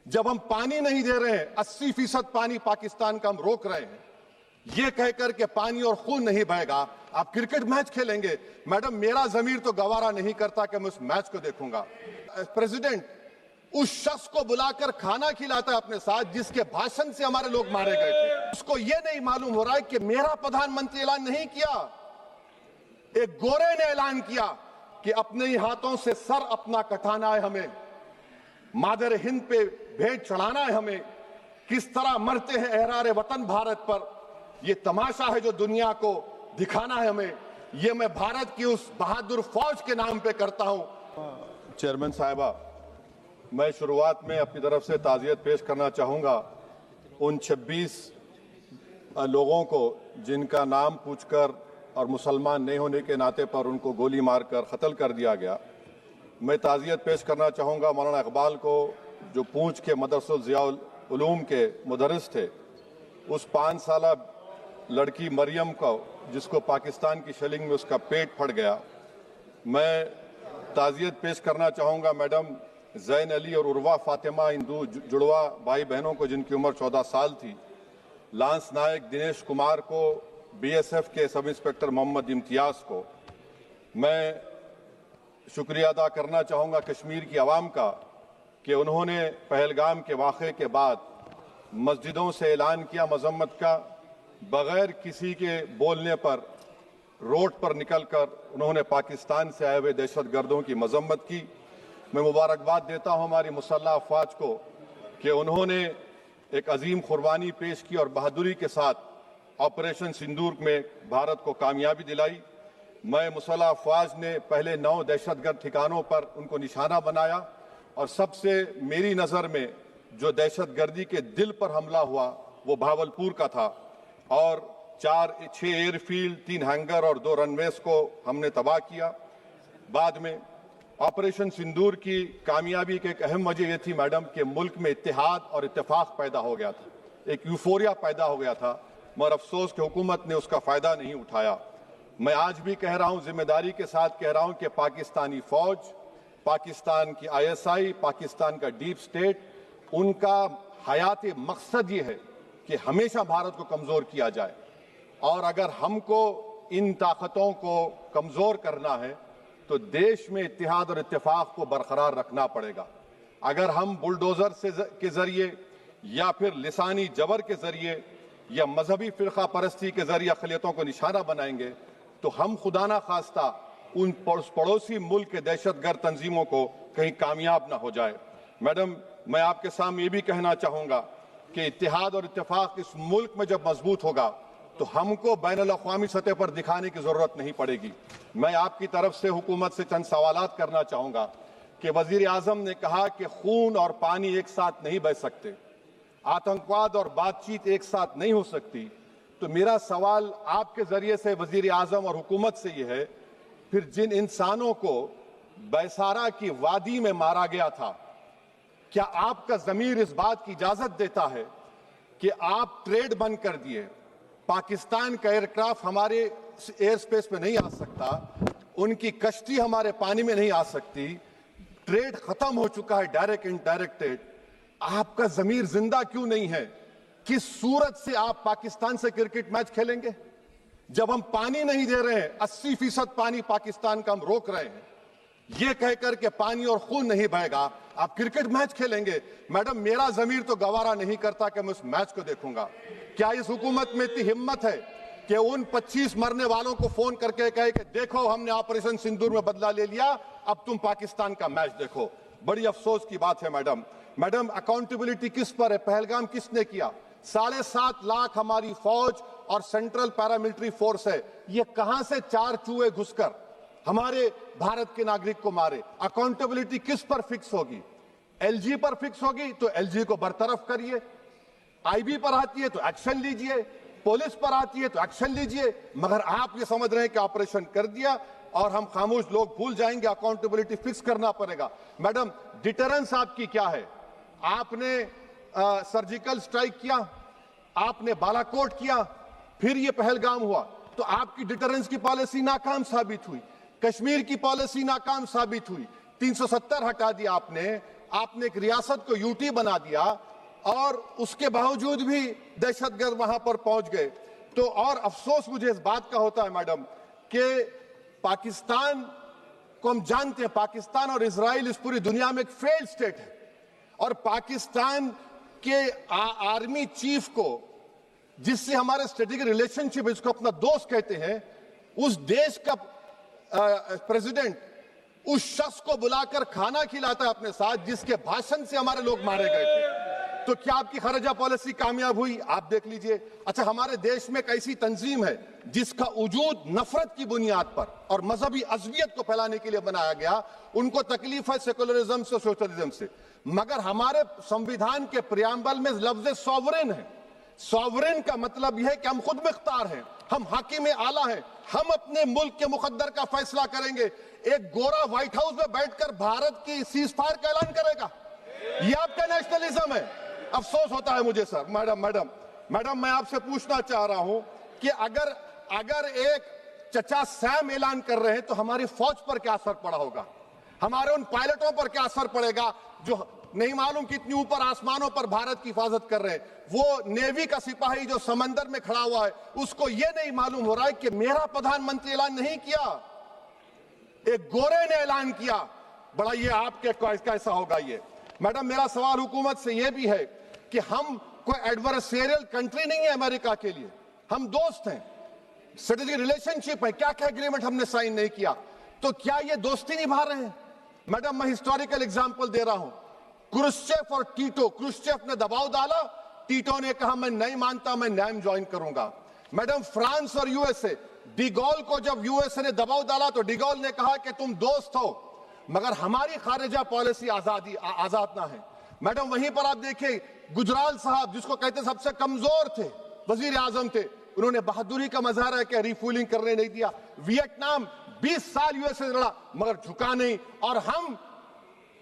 जब हम पानी नहीं दे रहे हैं, 80% पानी पाकिस्तान का हम रोक रहे हैं, ये कहकर के पानी और खून नहीं बहेगा, आप क्रिकेट मैच खेलेंगे। मैडम, मेरा जमीर तो गवारा नहीं करता कि मैं उस मैच को देखूंगा। प्रेसिडेंट उस शख्स को बुलाकर खाना खिलाता है अपने साथ जिसके भाषण से हमारे लोग मारे गए थे। उसको ये नहीं मालूम हो रहा है कि मेरा प्रधानमंत्री ऐलान नहीं किया, एक गोरे ने ऐलान किया कि अपने ही हाथों से सर अपना कटाना है हमें, मादर हिंद पे भेंट चढ़ाना है हमें। किस तरह मरते हैं एहरारे वतन भारत पर, ये तमाशा है जो दुनिया को दिखाना है हमें। ये मैं भारत की उस बहादुर फौज के नाम पे करता हूं। चेयरमैन साहिबा, मैं शुरुआत में अपनी तरफ से ताज़ियत पेश करना चाहूंगा उन 26 लोगों को जिनका नाम पूछकर और मुसलमान नहीं होने के नाते पर उनको गोली मारकर कत्ल कर दिया गया। मैं ताज़ियत पेश करना चाहूंगा मौलाना इकबाल को, जो पूंछ के मदरसा ज़ियाउल उलूम के मुदर्रिस थे, उस 5 साला लड़की मरियम को जिसको पाकिस्तान की शेलिंग में उसका पेट फट गया। मैं ताज़ियत पेश करना चाहूँगा मैडम जैन अली और उर्वा फातिमा, इन दो जुड़वा भाई बहनों को जिनकी उम्र 14 साल थी। लांस नायक दिनेश कुमार को, बीएसएफ के सब इंस्पेक्टर मोहम्मद इम्तियाज को। मैं शुक्रिया अदा करना चाहूँगा कश्मीर की आवाम का कि उन्होंने पहलगाम के वाक़े के बाद मस्जिदों से ऐलान किया मजम्मत का, बगैर किसी के बोलने पर रोड पर निकलकर उन्होंने पाकिस्तान से आए हुए दहशतगर्दों की मजम्मत की। मैं मुबारकबाद देता हूं हमारी मुसल्लह अफवाज को कि उन्होंने एक अजीम कुर्बानी पेश की और बहादुरी के साथ ऑपरेशन सिंदूर में भारत को कामयाबी दिलाई। मैं मुसल्लह अफवाज ने पहले 9 दहशतगर्द ठिकानों पर उनको निशाना बनाया और सबसे मेरी नज़र में जो दहशतगर्दी के दिल पर हमला हुआ वो भावलपुर का था और 6 एयरफील्ड, 3 हैंगर और 2 रनवेज को हमने तबाह किया। बाद में ऑपरेशन सिंदूर की कामयाबी की एक अहम वजह यह थी मैडम कि मुल्क में इत्तेहाद और इत्तेफाक पैदा हो गया था, एक यूफोरिया पैदा हो गया था, मगर अफसोस कि हुकूमत ने उसका फ़ायदा नहीं उठाया। मैं आज भी कह रहा हूं, जिम्मेदारी के साथ कह रहा हूं कि पाकिस्तानी फ़ौज, पाकिस्तान की ISI, पाकिस्तान का डीप स्टेट, उनका हयाती मकसद ये है कि हमेशा भारत को कमज़ोर किया जाए और अगर हमको इन ताकतों को कमज़ोर करना है तो देश में इत्तेहाद और इत्तेफाक को बरकरार रखना पड़ेगा। अगर हम बुलडोज़र के ज़रिए या फिर लिसानी जबर के ज़रिए या मजहबी फ़िरका परस्ती के ज़रिए अक़लियतों को निशाना बनाएंगे तो हम खुदा ना खास्ता उन पड़ोसी मुल्क के दहशतगर्द तंजीमों को कहीं कामयाब ना हो जाए। मैडम, मैं आपके सामने ये भी कहना चाहूँगा कि इत्तेहाद और इत्तेफाक इस मुल्क में जब मजबूत होगा तो हमको बैनुल अक़वामी सतह पर दिखाने की ज़रूरत नहीं पड़ेगी। मैं आपकी तरफ से हुकूमत से चंद सवालात करना चाहूँगा कि वज़ीर आज़म ने कहा कि खून और पानी एक साथ नहीं बह सकते, आतंकवाद और बातचीत एक साथ नहीं हो सकती। तो मेरा सवाल आपके ज़रिए से वज़ीर आज़म और हुकूमत से ये है, फिर जिन इंसानों को बैसारा की वादी में मारा गया था, क्या आपका ज़मीर इस बात की इजाज़त देता है कि आप ट्रेड बंद कर दिए, पाकिस्तान का एयरक्राफ्ट हमारे एयर स्पेस में नहीं आ सकता, उनकी कश्ती हमारे पानी में नहीं आ सकती, ट्रेड खत्म हो चुका है डायरेक्ट इनडायरेक्टेड, आपका जमीर जिंदा क्यों नहीं है? किस सूरत से आप पाकिस्तान से क्रिकेट मैच खेलेंगे जब हम पानी नहीं दे रहे हैं? 80% पानी पाकिस्तान का हम रोक रहे हैं, ये कहकर के पानी और खून नहीं बहेगा, आप क्रिकेट मैच खेलेंगे। मैडम, मेरा जमीर तो गवारा नहीं करता कि मैं उस मैच को देखूंगा। क्या इस हुकूमत में इतनी हिम्मत है कि उन 25 मरने वालों को फोन करके कहे कि देखो हमने ऑपरेशन सिंदूर में बदला ले लिया, अब तुम पाकिस्तान का मैच देखो? बड़ी अफसोस की बात है मैडम। मैडम, अकाउंटेबिलिटी किस पर है? पहलगाम किसने किया? 7.5 लाख हमारी फौज और सेंट्रल पैरामिलिट्री फोर्स है, ये कहां से 4 चूहे घुसकर हमारे भारत के नागरिक को मारे? अकाउंटेबिलिटी किस पर फिक्स होगी? एलजी पर फिक्स होगी तो एलजी को बरतरफ करिए, आईबी पर आती है तो एक्शन लीजिए, पुलिस पर आती है तो एक्शन लीजिए, मगर आप ये समझ रहे हैं कि ऑपरेशन कर दिया और हम खामोश लोग भूल जाएंगे। अकाउंटेबिलिटी फिक्स करना पड़ेगा। मैडम, डिटरेंस आपकी क्या है? आपने सर्जिकल स्ट्राइक किया, आपने बालाकोट किया, फिर ये पहलगाम हुआ, तो आपकी डिटरेंस की पॉलिसी नाकाम साबित हुई, कश्मीर की पॉलिसी नाकाम साबित हुई। 370 हटा दिया आपने, आपने एक रियासत को यूटी बना दिया और उसके बावजूद भी दहशतगर्द वहां पर पहुंच गए। तो और अफसोस मुझे इस बात का होता है मैडम कि पाकिस्तान को हम जानते हैं, पाकिस्तान और इजराइल इस पूरी दुनिया में एक फेल्ड स्टेट है और पाकिस्तान के आर्मी चीफ को, जिससे हमारे स्ट्रेटेजिक रिलेशनशिप, इसको अपना दोस्त कहते हैं, उस देश का प्रेसिडेंट उस शख्स को बुलाकर खाना खिलाता है अपने साथ जिसके भाषण से हमारे लोग मारे गए थे। तो क्या आपकी खारजा पॉलिसी कामयाब हुई? आप देख लीजिए। अच्छा, हमारे देश में एक ऐसी तंजीम है जिसका वजूद नफरत की बुनियाद पर और मजहबी अज़बियत को फैलाने के लिए बनाया गया। उनको तकलीफ है सेकुलरिज्म से, सोशलिज्म से, मगर हमारे संविधान के प्रियम्बल में लफ्ज सॉवरेन है। सॉवरेन का मतलब यह है कि हम खुद मुख्तार हैं, हम हाकिम आला हैं, हम अपने मुल्क के मुकद्दर का फैसला करेंगे। एक गोरा व्हाइट हाउस में बैठकर भारत की सीज फायर का ऐलान करेगा? यह आपका नेशनलिज्म है? अफसोस होता है मुझे सर। मैडम मैं आपसे पूछना चाह रहा हूं कि अगर एक चचा सैम ऐलान कर रहे हैं तो हमारी फौज पर क्या असर पड़ा होगा? हमारे उन पायलटों पर क्या असर पड़ेगा जो नहीं मालूम कितनी ऊपर आसमानों पर भारत की हिफाजत कर रहे हैं? वो नेवी का सिपाही जो समंदर में खड़ा हुआ है, उसको यह नहीं मालूम हो रहा है कि मेरा प्रधानमंत्री ऐलान नहीं किया, एक गोरे ने ऐलान किया। बड़ा ये आपके कैसा होगा ये? मैडम मेरा सवाल हुकूमत से यह भी है कि हम कोई एडवर्सेरियल कंट्री नहीं है अमेरिका के लिए, हम दोस्त हैं, स्ट्रेटेजिक रिलेशनशिप है। क्या क्या एग्रीमेंट हमने साइन नहीं किया, तो क्या ये दोस्ती निभा रहे हैं? मैडम मैं हिस्टोरिकल एग्जांपल दे रहा हूं, क्रुश्चेव और टीटो। क्रुश्चेव ने दबाव डाला, टीटो ने कहा मैं नहीं मानता, मैं नैम ज्वाइन करूंगा। मैडम फ्रांस और यूएसए, डिगोल को जब यूएसए ने दबाव डाला तो डिगोल ने कहा कि तुम दोस्त हो मगर हमारी खारिजा पॉलिसी आजाद ना है। मैडम वहीं पर आप देखिए गुजराल साहब, जिसको कहते सबसे कमजोर थे, वजीर आजम थे, उन्होंने बहादुरी का मजारा किया, रिफूलिंग करने नहीं दिया। वियतनाम 20 साल यूएसए लड़ा मगर झुका नहीं, और हम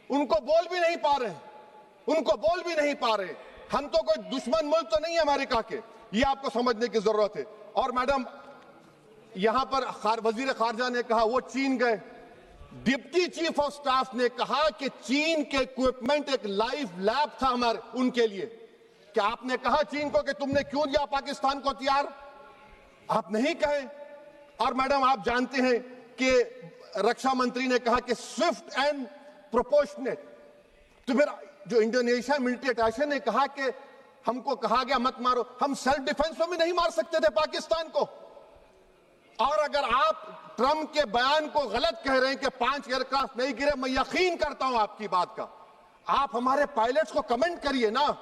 उनको बोल भी नहीं पा रहे, हम तो कोई दुश्मन मुल्क तो नहीं है अमेरिका के, ये आपको समझने की जरूरत है। और मैडम यहां पर वजीर खारजा ने कहा वो चीन गए, डिप्टी चीफ ऑफ स्टाफ ने कहा कि चीन के इक्विपमेंट एक लाइव लैब था हमारे उनके लिए। क्या आपने कहा चीन को कि तुमने क्यों दिया पाकिस्तान को हथियार? आप नहीं कहे। और मैडम आप जानते हैं कि रक्षा मंत्री ने कहा कि स्विफ्ट एंड प्रोपोर्शनेट, तो फिर जो इंडोनेशिया मिलिट्री अटैचे ने कहा कि हमको कहा गया मत मारो, हम सेल्फ डिफेंस में भी नहीं मार सकते थे पाकिस्तान को। और अगर आप ट्रंप के बयान को गलत कह रहे हैं कि 5 एयरक्राफ्ट नहीं गिरे, मैं यकीन करता हूं आपकी बात का। आप हमारे पायलट्स को कमेंट करिए ना,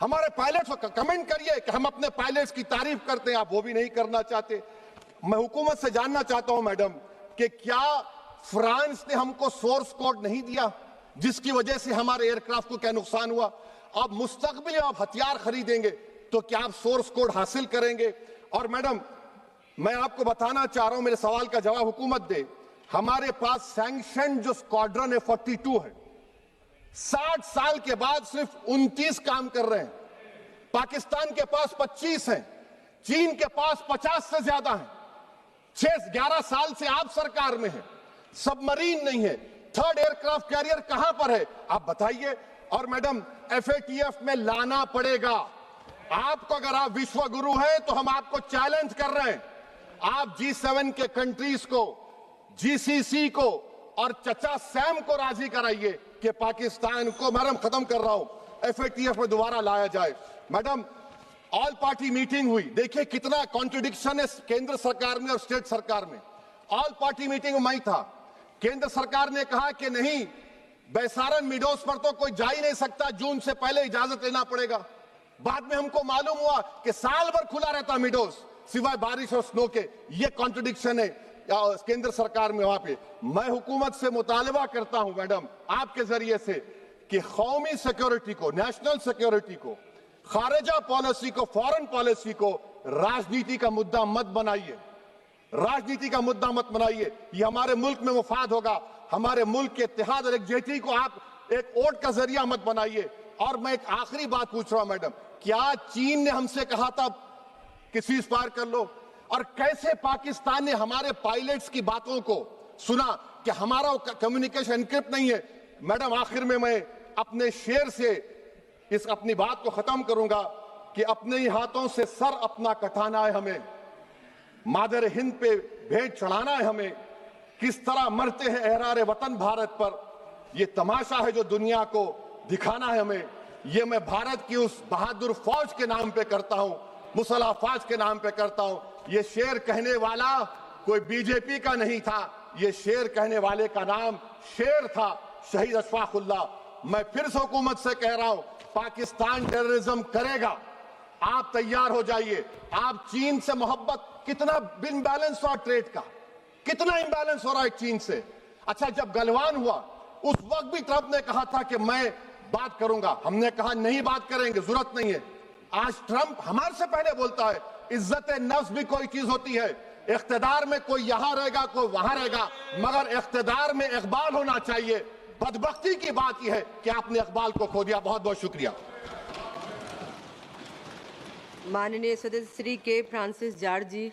हमारे पायलट्स को कमेंट करिए कि हम अपने पायलट्स की तारीफ करते हैं, आप वो भी नहीं करना चाहते। मैं हुकूमत से जानना चाहता हूं मैडम कि क्या फ्रांस ने हमको सोर्स कोड नहीं दिया जिसकी वजह से हमारे एयरक्राफ्ट को क्या नुकसान हुआ? अब मुस्तकबिल में आप हथियार खरीदेंगे तो क्या आप सोर्स कोड हासिल करेंगे? और मैडम मैं आपको बताना चाह रहा हूं, मेरे सवाल का जवाब हुकूमत दे, हमारे पास सैंक्शन जो स्क्वाड्रन है 42 है, 60 साल के बाद सिर्फ 29 काम कर रहे हैं। पाकिस्तान के पास 25 हैं, चीन के पास 50 से ज्यादा हैं। 11 साल से आप सरकार में हैं, सबमरीन नहीं है, थर्ड एयरक्राफ्ट कैरियर कहां पर है आप बताइए। और मैडम FATF में लाना पड़ेगा आपको। अगर आप विश्व गुरु हैं तो हम आपको चैलेंज कर रहे हैं, आप G7 के कंट्रीज को, GCC को और चचा सैम को राजी कराइए कि पाकिस्तान को, मैडम खत्म कर रहा हूं, FATF में दोबारा लाया जाए। मैडम ऑल पार्टी मीटिंग हुई, देखिए कितना कॉन्ट्रडिक्शन है केंद्र सरकार में और स्टेट सरकार में। ऑल पार्टी मीटिंग में था, केंद्र सरकार ने कहा कि नहीं, बैसारन मिडोस पर तो कोई जा ही नहीं सकता, जून से पहले इजाजत लेना पड़ेगा। बाद में हमको मालूम हुआ कि साल भर खुला रहता मिडोस सिवाय बारिश और स्नो के। ये कॉन्ट्रडिक्शन है केंद्र सरकार में। वहां पे मैं हुकूमत से मुतालबा करता हूं मैडम आपके जरिए से कि कौमी सिक्योरिटी को, नेशनल सिक्योरिटी को, खारिजा पॉलिसी को, फॉरेन पॉलिसी को राजनीति का मुद्दा मत बनाइए, राजनीति का मुद्दा मत बनाइए। ये हमारे मुल्क में मुफाद होगा, हमारे मुल्क के इत्तेहाद और एकजुटती को आप एक वोट का जरिया मत बनाइए। और मैं एक आखिरी बात पूछ रहा हूं मैडम, क्या चीन ने हमसे कहा था कि सीज फायर कर लो? और कैसे पाकिस्तान ने हमारे पायलट्स की बातों को सुना कि हमारा कम्युनिकेशन एनक्रिप्ट नहीं है? मैडम आखिर में मैं अपने शेर से इस अपनी बात को खत्म करूंगा कि अपने ही हाथों से सर अपना कटाना है हमें, मादर हिंद पे भेंट चढ़ाना है हमें, किस तरह मरते हैं एहरार वतन भारत पर, ये तमाशा है जो दुनिया को दिखाना है हमें। ये मैं भारत की उस बहादुर फौज के नाम पे करता हूं, मुसल्ह फौज के नाम पे करता हूं। ये शेर कहने वाला कोई बीजेपी का नहीं था, ये शेर कहने वाले का नाम शेर था, शहीद अशफाकुल्लाह। मैं फिर से हुकूमत से कह रहा हूं, पाकिस्तान टेररिज्म करेगा, आप तैयार हो जाइए। आप चीन से मोहब्बत, कितना इम्बैलेंस हुआ ट्रेड का, कितना इम्बैलेंस हो रहा है चीन से। अच्छा, जब गलवान हुआ उस वक्त भी ट्रंप ने कहा था कि मैं बात करूंगा, हमने कहा नहीं बात करेंगे, जरूरत नहीं है। आज ट्रंप हमारे से पहले बोलता है इज्जत नफ्स भी कोई चीज होती है, इख्तिदार में कोई यहां रहेगा कोई वहां रहेगा, मगर इख्तिदार में इकबाल होना चाहिए। बदबख्ती की बात यह है कि आपने इकबाल को खो दिया। बहुत बहुत शुक्रिया। माननीय सदस्य श्री के फ्रांसिस जार्ज जी।